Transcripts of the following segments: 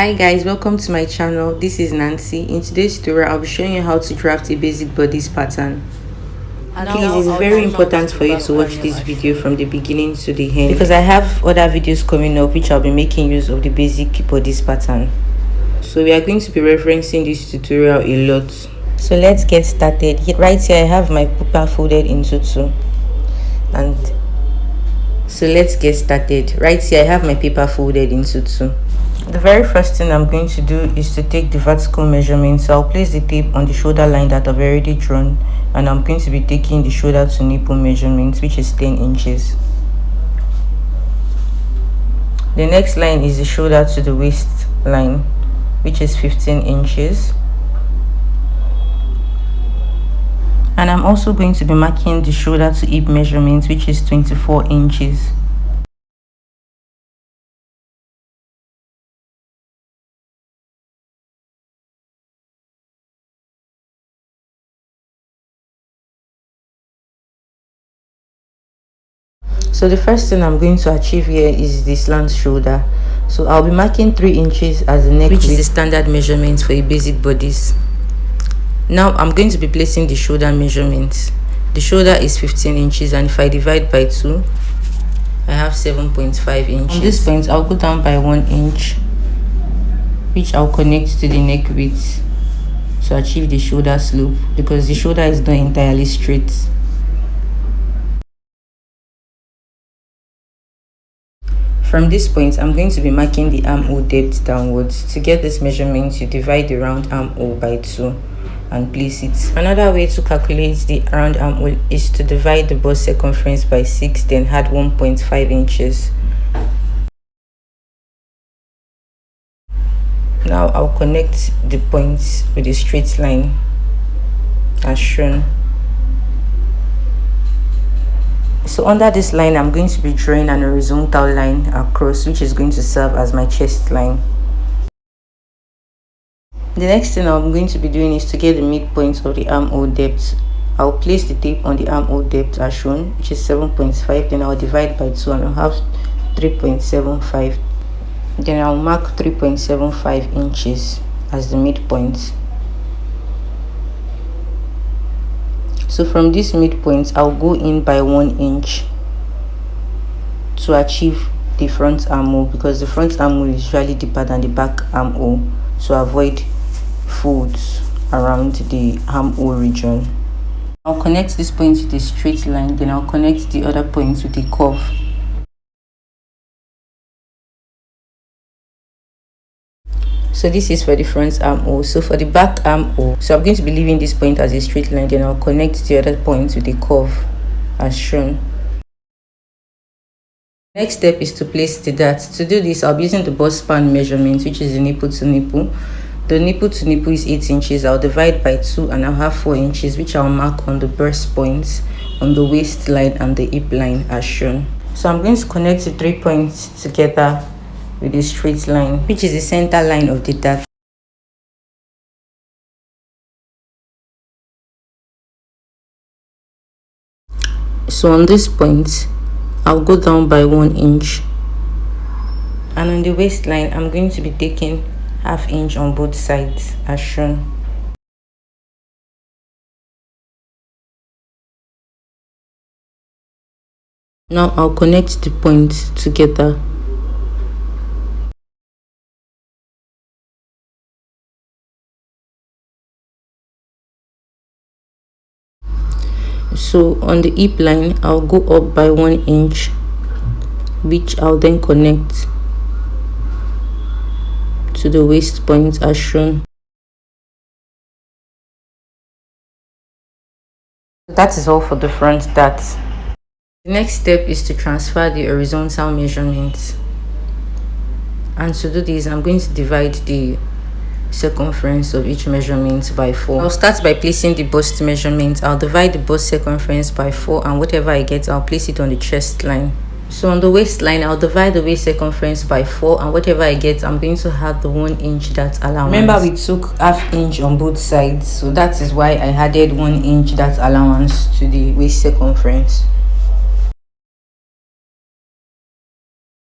Hi guys, welcome to my channel. This is Nancy. In today's tutorial I'll be showing you how to draft a basic bodice pattern. Please, it's very important for you to watch this video from the beginning to the end because I have other videos coming up which I'll be making use of the basic bodice pattern. So we are going to be referencing this tutorial a lot. So let's get started. Right here I have my paper folded into two, and so let's get started. Right here I have my paper folded into two. The very first thing I'm going to do is to take the vertical measurement. So I'll place the tape on the shoulder line that I've already drawn, and I'm going to be taking the shoulder to nipple measurement, which is 10 inches. The next line is the shoulder to the waist line, which is 15 inches. And I'm also going to be marking the shoulder to hip measurement, which is 24 inches. So the first thing I'm going to achieve here is the slant shoulder. So I'll be marking 3 inches as the neck width, which is the standard measurement for a basic bodice. Now I'm going to be placing the shoulder measurement. The shoulder is 15 inches, and if I divide by 2, I have 7.5 inches. At this point I'll go down by 1 inch, which I'll connect to the neck width to achieve the shoulder slope, because the shoulder is not entirely straight. From this point, I'm going to be marking the armhole depth downwards. To get this measurement, you divide the round armhole by 2 and place it. Another way to calculate the round armhole is to divide the bust circumference by 6, then add 1.5 inches. Now I'll connect the points with a straight line as shown. So under this line, I'm going to be drawing an horizontal line across, which is going to serve as my chest line. The next thing I'm going to be doing is to get the midpoint of the armhole depth. I'll place the tape on the armhole depth as shown, which is 7.5. Then I'll divide by 2 and I'll have 3.75. Then I'll mark 3.75 inches as the midpoint. So from this midpoint, I'll go in by 1 inch to achieve the front armhole, because the front armhole is usually deeper than the back armhole, to avoid folds around the armhole region. I'll connect this point with a straight line, then I'll connect the other points with a curve. So this is for the front armhole. So for the back armhole, so I'm going to be leaving this point as a straight line, then I'll connect the other points with a curve as shown. Next step is to place the dart. To do this, I'll be using the bust span measurement, which is the nipple to nipple. The nipple to nipple is 8 inches. I'll divide by 2 and I'll have 4 inches, which I'll mark on the burst points on the waist line and the hip line as shown. So I'm going to connect the 3 points together with a straight line, which is the center line of the dart. So on this point, I'll go down by 1 inch, and on the waistline, I'm going to be taking ½ inch on both sides as shown. Now I'll connect the points together. So on the hip line, I'll go up by 1 inch, which I'll then connect to the waist point as shown. That is all for the front dart. The next step is to transfer the horizontal measurements. And to do this, I'm going to divide the circumference of each measurement by 4. I'll start by placing the bust measurement. I'll divide the bust circumference by 4, and whatever I get, I'll place it on the chest line. So on the waistline, I'll divide the waist circumference by 4, and whatever I get, I'm going to have the 1 inch dart allowance. Remember, we took ½ inch on both sides, so that is why I added 1 inch dart allowance to the waist circumference.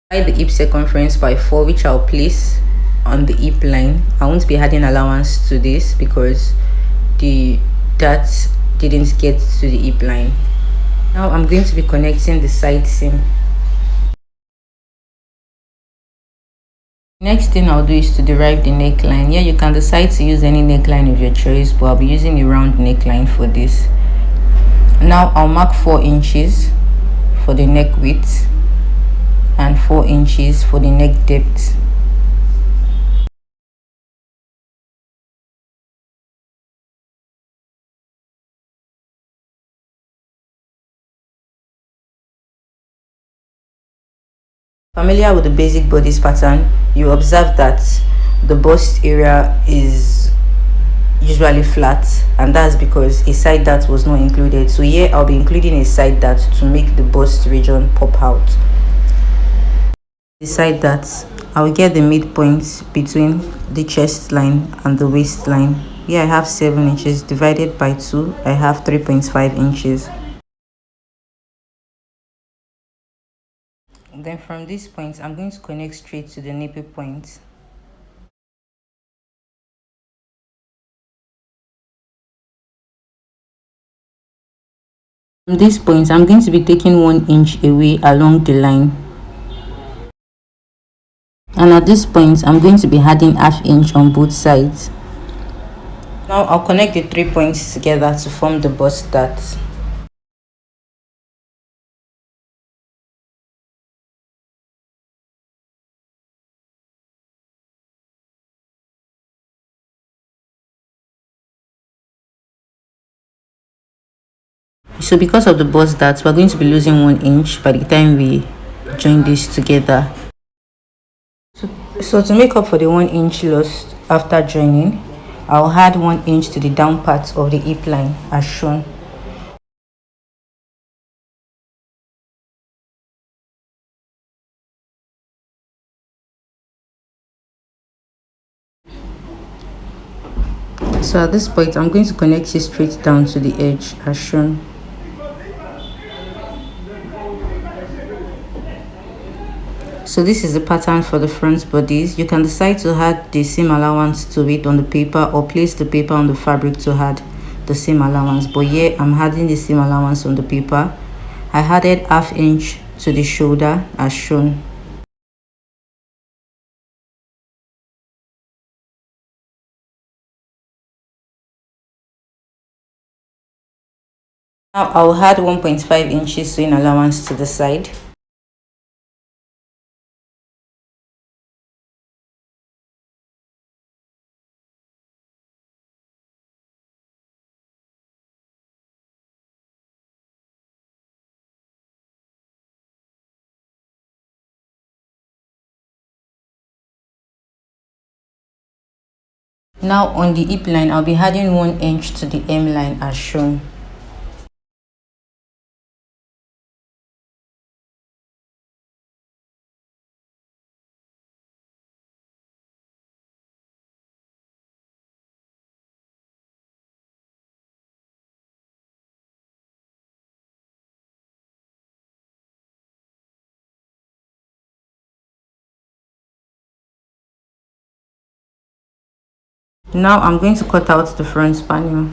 Divide the hip circumference by 4, which I'll place on the hip line. I won't be adding allowance to this because the that didn't get to the hip line. Now I'm going to be connecting the side seam. Next thing I'll do is to derive the neckline. Here you can decide to use any neckline of your choice, but I'll be using a round neckline for this. Now I'll mark 4 inches for the neck width and 4 inches for the neck depth. Familiar with the basic bodice pattern, you observe that the bust area is usually flat, and that's because a side dart was not included. So here I'll be including a side dart to make the bust region pop out. The side darts, I'll get the midpoint between the chest line and the waistline. Here I have 7 inches divided by 2. I have 3.5 inches. Then from this point, I'm going to connect straight to the nipple point. From this point, I'm going to be taking 1 inch away along the line. And at this point, I'm going to be adding ½ inch on both sides. Now I'll connect the 3 points together to form the bust dart. So because of the bust darts, we're going to be losing 1 inch by the time we join this together. So to make up for the 1 inch lost after joining, I'll add 1 inch to the down part of the hip line as shown. So at this point, I'm going to connect it straight down to the edge as shown. So this is the pattern for the front bodies. You can decide to add the seam allowance to it on the paper or place the paper on the fabric to add the seam allowance. But here I'm adding the seam allowance on the paper. I added ½ inch to the shoulder as shown. Now I'll add 1.5 inches sewing allowance to the side. Now on the hip line, I'll be adding 1 inch to the hem line as shown. Now I'm going to cut out the front panel.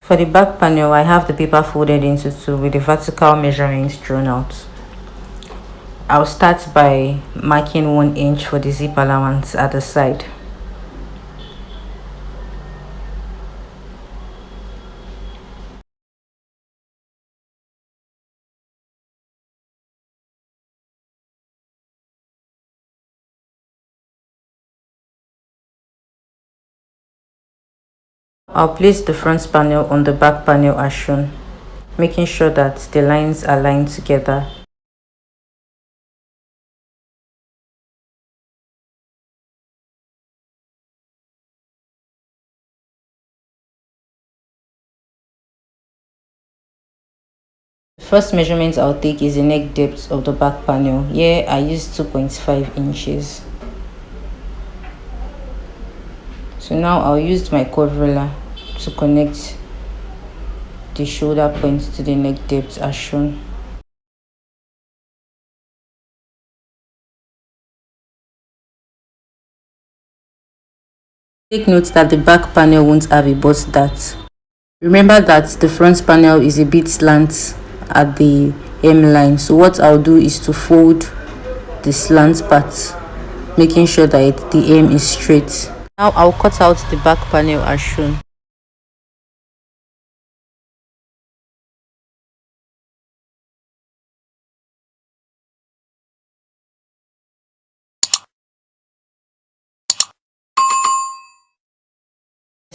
For the back panel, I have the paper folded into 2 with the vertical measurements drawn out. I'll start by marking 1 inch for the zip allowance at the side. I'll place the front panel on the back panel as shown, making sure that the lines are aligned together. The first measurement I'll take is the neck depth of the back panel. Here I used 2.5 inches. So now I'll use my curve ruler to connect the shoulder point to the neck depth as shown. Take note that the back panel won't have a bust dart. Remember that the front panel is a bit slant at the hemline, so what I'll do is to fold the slant part, making sure that the hem is straight. Now I'll cut out the back panel as shown.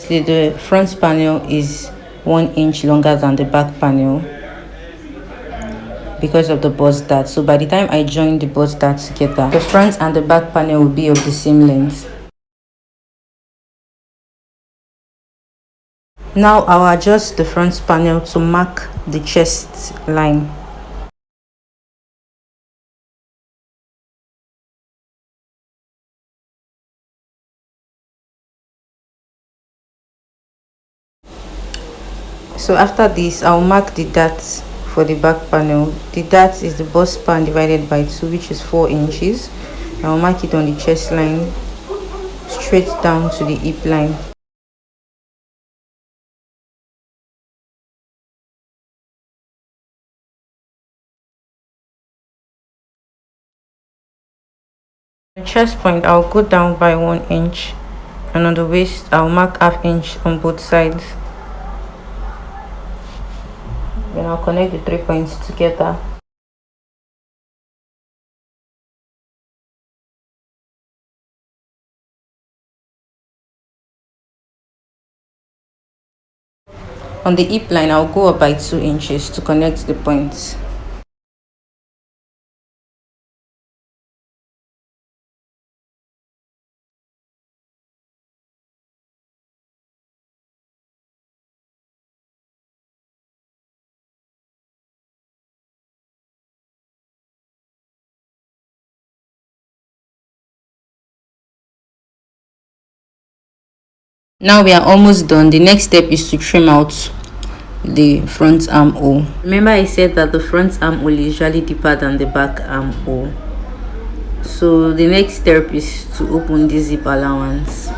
The front panel is 1 inch longer than the back panel because of the bust dart. So by the time I join the bust dart together, the front and the back panel will be of the same length. Now I'll adjust the front panel to mark the chest line. So after this, I'll mark the dart for the back panel. The dart is the bust span divided by 2, which is 4 inches. I'll mark it on the chest line straight down to the hip line. The chest point, I'll go down by 1 inch, and on the waist I'll mark ½ inch on both sides. Then I'll connect the 3 points together. On the hip line, I'll go up by 2 inches to connect the points. Now we are almost done. The next step is to trim out the front armhole. Remember I said that the front armhole is usually deeper than the back armhole. So the next step is to open the zip allowance.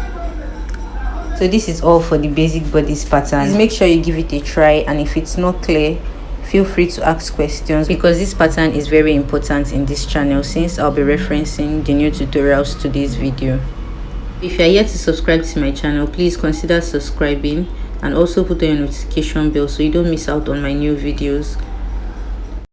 So this is all for the basic bodice pattern. Please make sure you give it a try, and if it's not clear, feel free to ask questions, because this pattern is very important in this channel since I'll be referencing the new tutorials to this video. If you are yet to subscribe to my channel, please consider subscribing and also put on your notification bell so you don't miss out on my new videos.